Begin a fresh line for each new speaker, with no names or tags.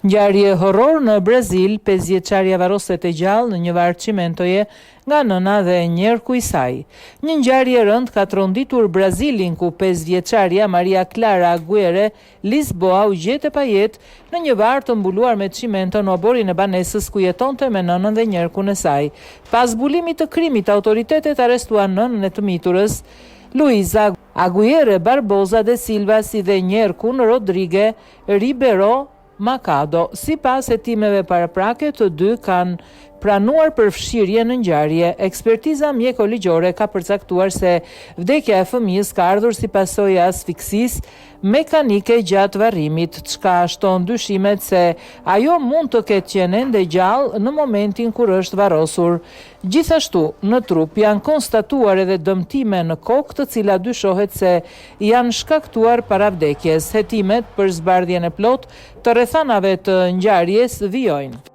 Ngjarje horror në Brazil, 5 vjeçaria varoset e gjallë në një varr çimentoje nga nëna dhe njerku i saj. Një ngjarje e rëndë ka tronditur Brazilin, ku 5 vjeçaria Maria Clara Aguirre Lisboa u gjete pa jetë në një varr të mbuluar me çimento në oborin e banesës ku jetonte me nënën dhe njerkun e saj. Pas zbulimit të krimit, autoritetet arrestuan nënën e të miturës, Luiza Aguirre Barbosa de Silva, si dhe njerkun Rodrigue Ribeiro Macado. Sipas hetimeve paraprake, të dy kanë pranuar përfshirje në ngjarje. Ekspertiza mjeko-ligjore ka përcaktuar se vdekja e fëmijës ka ardhur si pasojë e asfiksisë mekanike gjatë varrimit, çka shton dyshimet se ajo mund të ketë qenë ende gjallë në momentin kur është varrosur. Gjithashtu, në trup janë konstatuar edhe dëmtime në kokë, të cilat dyshohet se janë shkaktuar para vdekjes. Hetimet për zbardhjen e plotë të rrethanave të ngjarjes vijojnë.